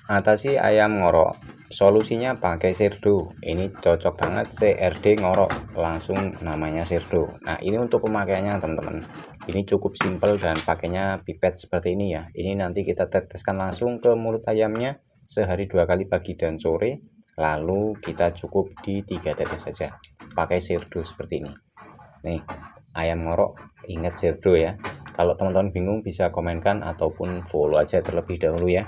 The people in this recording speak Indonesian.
Atasi ayam ngorok, solusinya pakai sirdo. Ini cocok banget, CRD ngorok, langsung namanya sirdo. Nah, ini untuk pemakaiannya teman-teman, ini cukup simpel dan pakainya pipet seperti ini ya. Ini nanti kita teteskan langsung ke mulut ayamnya sehari 2 kali pagi dan sore, lalu kita cukup di 3 tetes saja pakai sirdo seperti ini. Nih, ayam ngorok, ingat sirdo ya. Kalau teman-teman bingung bisa komenkan ataupun follow aja terlebih dahulu ya.